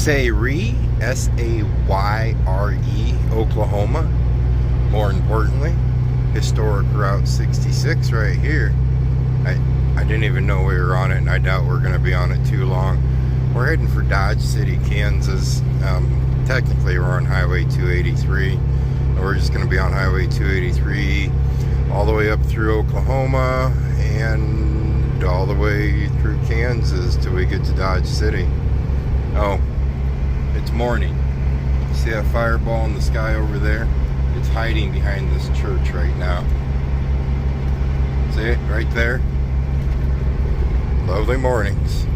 Sayre, S-A-Y-R-E, Oklahoma. More importantly, historic Route 66 right here. I didn't even know we were on it, and I doubt we're going to be on it too long. We're heading for Dodge City, Kansas. Technically, we're on Highway 283. And we're just going to be on Highway 283 all the way up through Oklahoma and all the way through Kansas till we get to Dodge City. Oh, it's morning. See that fireball in the sky over there? It's hiding behind this church right now. See it right there? Lovely mornings.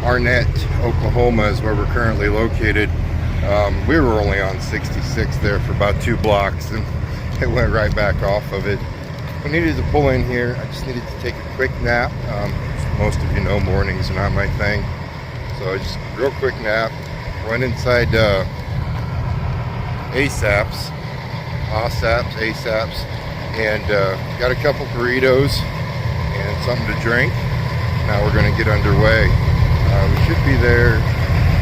Arnett, Oklahoma is where we're currently located. We were only on 66 there for about 2 blocks and it went right back off of it. We needed to pull in here. I just needed to take a quick nap. Most of you know mornings are not my thing. So I just real quick nap. Went inside ASAP's, and got a couple burritos and something to drink. Now we're going to get underway. We should be there. I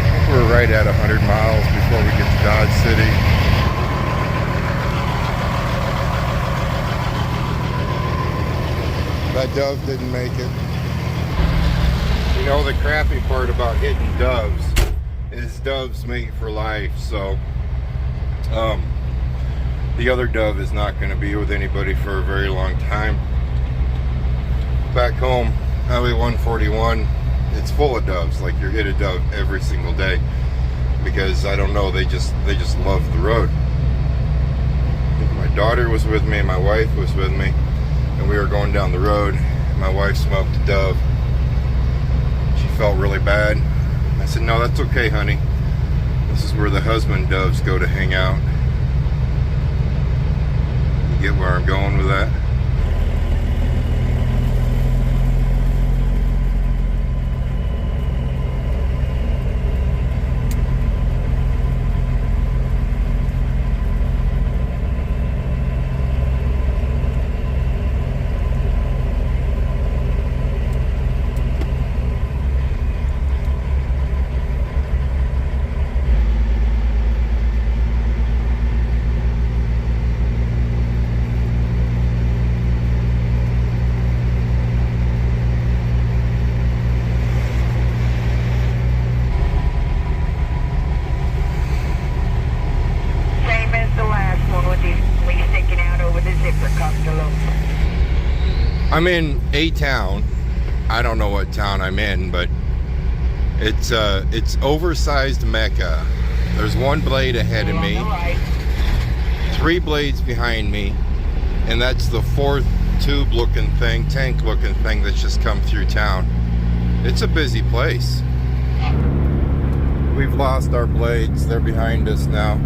think we're right at 100 miles before we get to Dodge City. That dove didn't make it. You know, the crappy part about hitting doves is doves mate for life. So the other dove is not going to be with anybody for a very long time. Back home, Highway 141, it's full of doves. Like, you hit a dove every single day because I don't know, they just love the road. My daughter was with me, my wife was with me, and we were going down the road. My wife smoked a dove. She felt really bad. I said, no, that's okay, honey. This is where the husband doves go to hang out. You get where I'm going with that? I'm in a town. I don't know what town I'm in, but it's Oversized Mecca. There's 1 blade ahead of me, 3 blades behind me, and that's the 4th tube looking thing, tank looking thing that's just come through town. It's a busy place. We've lost our blades. They're behind us now.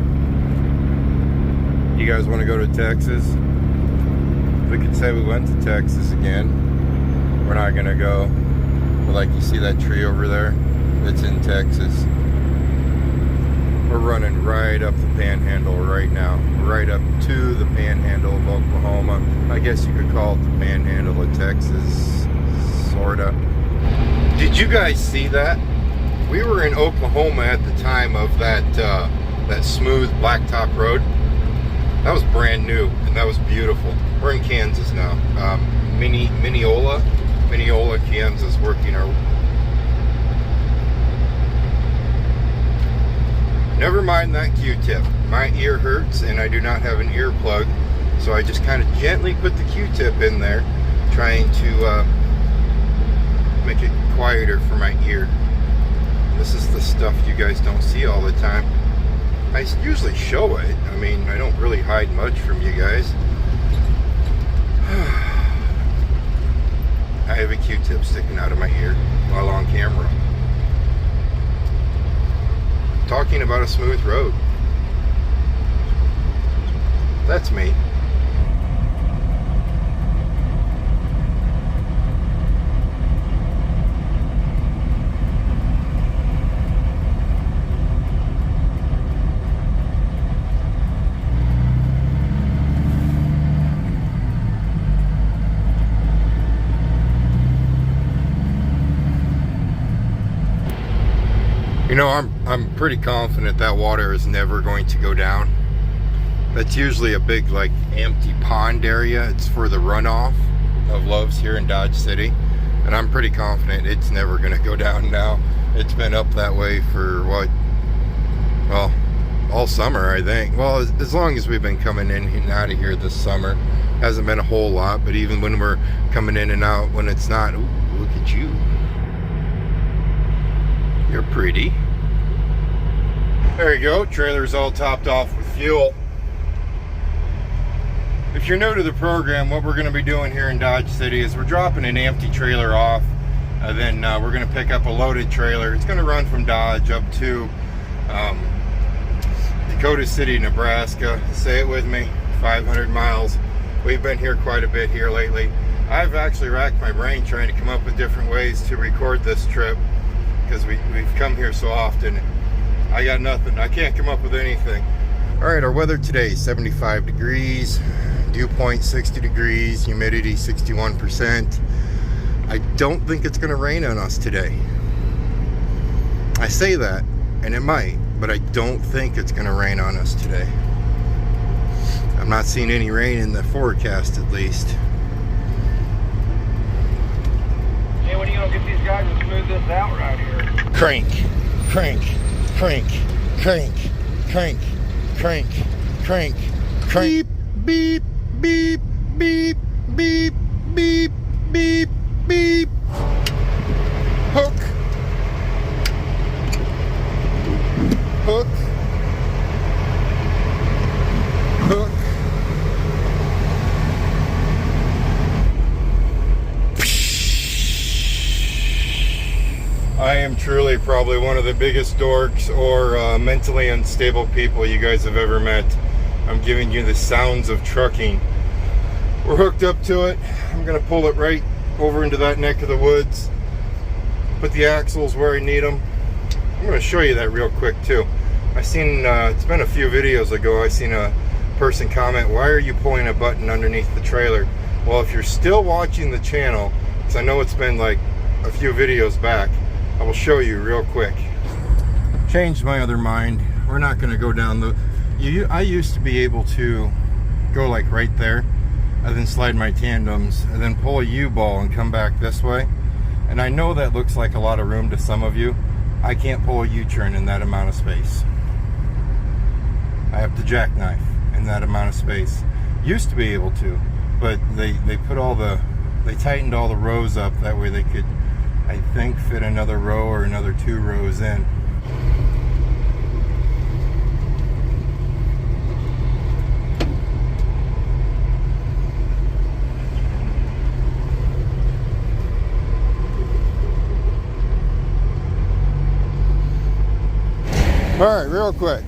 You guys want to go to Texas? We could say we went to Texas again. We're not gonna go. But like, you see that tree over there? It's in Texas. We're running right up the panhandle right now. Right up to the panhandle of Oklahoma. I guess you could call it the panhandle of Texas, sorta. Did you guys see that? We were in Oklahoma at the time of that smooth blacktop road. That was brand new, and that was beautiful. We're in Kansas now. Mineola, Kansas, working our... Never mind that Q-tip. My ear hurts, and I do not have an earplug, so I just kind of gently put the Q-tip in there, trying to make it quieter for my ear. This is the stuff you guys don't see all the time. I usually show it. I mean, I don't really hide much from you guys. I have a Q-tip sticking out of my ear while on camera. talking about a smooth road. That's me. You know, I'm pretty confident that water is never going to go down. That's usually a big, like, empty pond area. It's for the runoff of Love's here in Dodge City. And I'm pretty confident it's never going to go down now. It's been up that way for, what, well, all summer, I think. Well, as long as we've been coming in and out of here this summer. Hasn't been a whole lot, but even when we're coming in and out, when it's not, ooh, look at you. You're pretty. There you go. Trailer's all topped off with fuel. If you're new to the program, what we're going to be doing here in Dodge City is we're dropping an empty trailer off. Then we're going to pick up a loaded trailer. It's going to run from Dodge up to Dakota City, Nebraska. Say it with me, 500 miles. We've been here quite a bit here lately. I've actually racked my brain trying to come up with different ways to record this trip, because we've come here so often. I got nothing. I can't come up with anything. All right, our weather today is 75 degrees, dew point 60 degrees, humidity 61%. I don't think it's going to rain on us today. I say that, and it might, but I don't think it's going to rain on us today. I'm not seeing any rain in the forecast, at least. Hey, when are you going to get these guys to smooth this out right here? Crank, crank, crank, crank, crank, crank, crank, crank. Beep, beep, beep, beep, beep, beep, beep. Hook. Hook. Hook. I am truly probably one of the biggest dorks or mentally unstable people you guys have ever met. I'm giving you the sounds of trucking. We're hooked up to it. I'm gonna pull it right over into that neck of the woods. Put the axles where I need them. I'm gonna show you that real quick too. I seen, it's been a few videos ago, I seen a person comment, why are you pulling a button underneath the trailer? Well, if you're still watching the channel, because I know it's been like a few videos back, I will show you real quick. Changed my other mind. We're not going to go down the... I used to be able to go like right there and then slide my tandems and then pull a U-ball and come back this way. And I know that looks like a lot of room to some of you. I can't pull a U-turn in that amount of space. I have to jackknife in that amount of space. Used to be able to, but they put all the... They tightened all the rows up, that way they could, I think, fit another row or another 2 rows in. All right, real quick.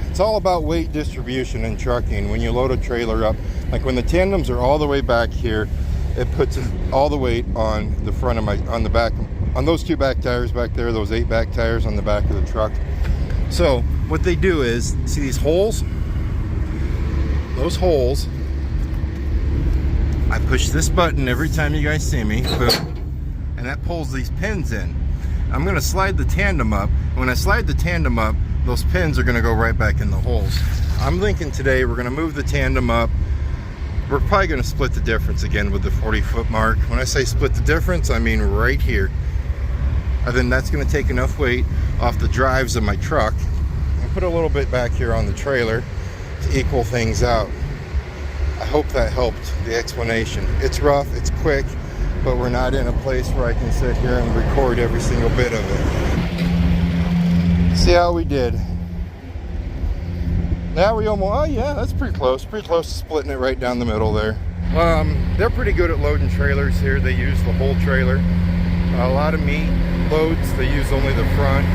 It's all about weight distribution in trucking. When you load a trailer up, like when the tandems are all the way back here, it puts all the weight on the front of on the back, on those 2 back tires back there, those 8 back tires on the back of the truck. So what they do is, see these holes? Those holes, I push this button every time you guys see me, boom, and that pulls these pins in. I'm gonna slide the tandem up. When I slide the tandem up, those pins are gonna go right back in the holes. I'm thinking today we're gonna move the tandem up. We're probably gonna split the difference again with the 40-foot mark. When I say split the difference, I mean right here. And then that's gonna take enough weight off the drives of my truck and put a little bit back here on the trailer to equal things out. I hope that helped the explanation. It's rough, it's quick, but we're not in a place where I can sit here and record every single bit of it. See how we did. Now we almost, oh yeah, that's pretty close to splitting it right down the middle there. They're pretty good at loading trailers here. They use the whole trailer. A lot of meat loads, they use only the front.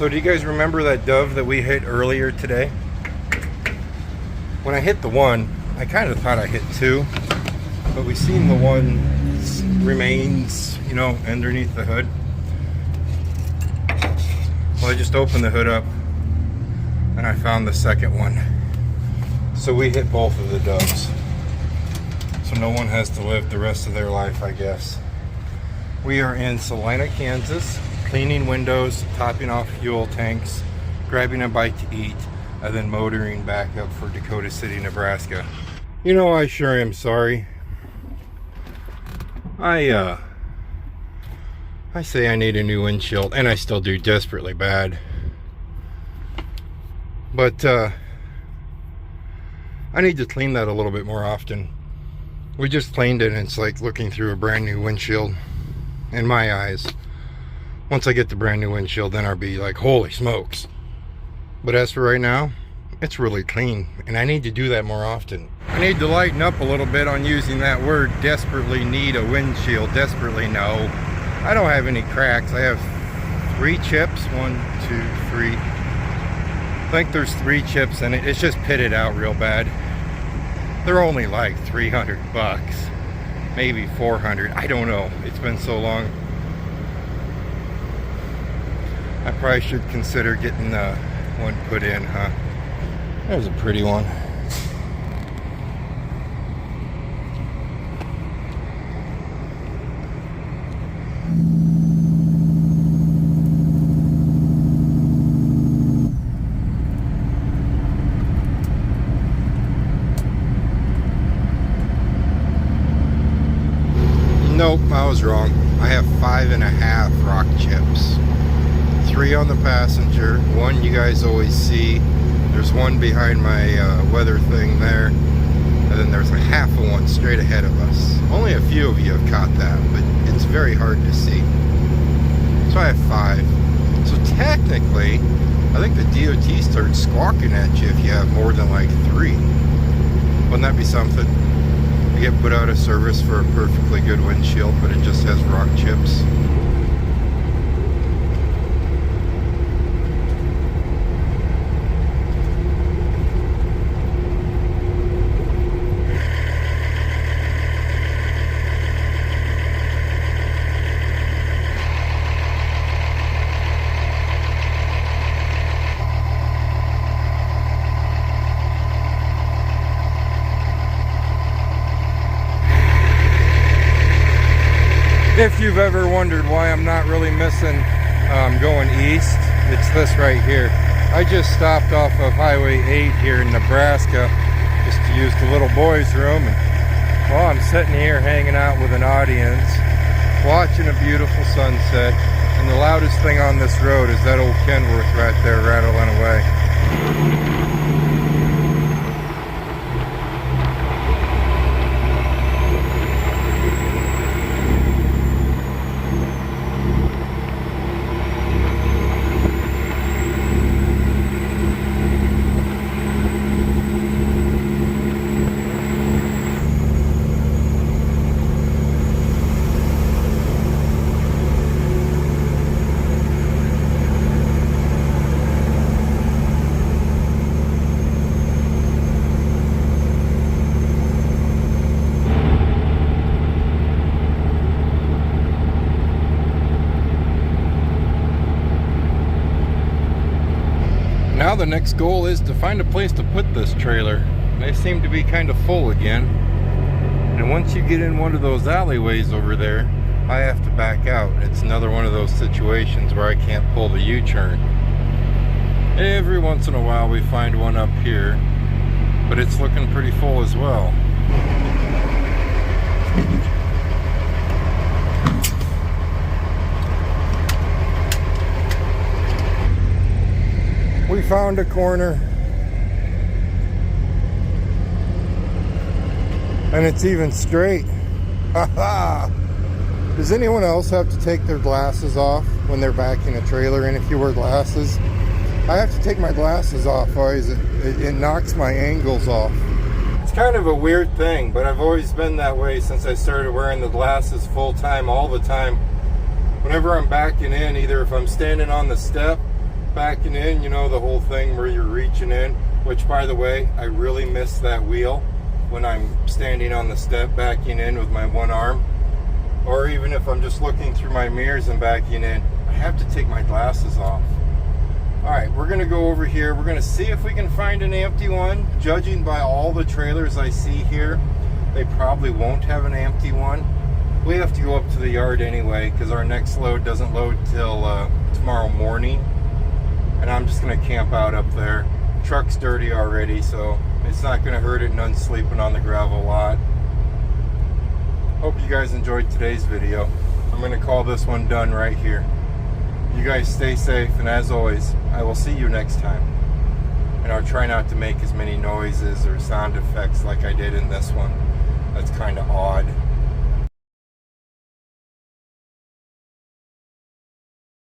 So do you guys remember that dove that we hit earlier today? When I hit the one, I kind of thought I hit two, but we seen the one remains, you know, underneath the hood. Well, I just opened the hood up and I found the second one. So we hit both of the doves. So no one has to live the rest of their life, I guess. We are in Salina, Kansas, cleaning windows, topping off fuel tanks, grabbing a bite to eat, and then motoring back up for Dakota City, Nebraska. You know, I sure am sorry. I say I need a new windshield, and I still do desperately bad. But I need to clean that a little bit more often. We just cleaned it and it's like looking through a brand new windshield in my eyes. Once I get the brand new windshield, then I'll be like, holy smokes. But as for right now, it's really clean and I need to do that more often. I need to lighten up a little bit on using that word desperately need a windshield. Desperately, no. I don't have any cracks. I have 3 chips. 1, 2, 3. I think there's 3 chips in it. It's just pitted out real bad. They're only like $300, maybe 400. I don't know. It's been so long. I probably should consider getting one put in, huh? There's a pretty one. Nope, I was wrong. I have 5.5 rock chips. 3 on the passenger. 1 you guys always see. There's 1 behind my weather thing there. And then there's a half of one straight ahead of us. Only a few of you have caught that, but it's very hard to see. So I have 5. So technically, I think the DOT starts squawking at you if you have more than like 3. Wouldn't that be something? You get put out of service for a perfectly good windshield, but it just has rock chips. If you've ever wondered why I'm not really missing going east, it's this right here. I just stopped off of Highway 8 here in Nebraska just to use the little boys' room. And, well, I'm sitting here hanging out with an audience, watching a beautiful sunset. And the loudest thing on this road is that old Kenworth right there rattling away. Now the next goal is to find a place to put this trailer. They seem to be kind of full again. And once you get in one of those alleyways over there, I have to back out. It's another one of those situations where I can't pull the U-turn. Every once in a while we find one up here, but it's looking pretty full as well. We found a corner, and it's even straight. Does anyone else have to take their glasses off when they're backing a trailer in if you wear glasses? I have to take my glasses off, otherwise it knocks my angles off. It's kind of a weird thing, but I've always been that way since I started wearing the glasses full time, all the time. Whenever I'm backing in, either if I'm standing on the step backing in, you know, the whole thing where you're reaching in, which by the way, I really miss that wheel when I'm standing on the step backing in with my one arm, or even if I'm just looking through my mirrors and backing in, I have to take my glasses off. All right, we're gonna go over here. We're gonna see if we can find an empty one. Judging by all the trailers I see here, they probably won't have an empty one. We have to go up to the yard anyway because our next load doesn't load till tomorrow morning. And I'm just gonna camp out up there. Truck's dirty already, so it's not gonna hurt it none sleeping on the gravel lot. Hope you guys enjoyed today's video. I'm gonna call this one done right here. You guys stay safe, and as always, I will see you next time. And I'll try not to make as many noises or sound effects like I did in this one. That's kind of odd.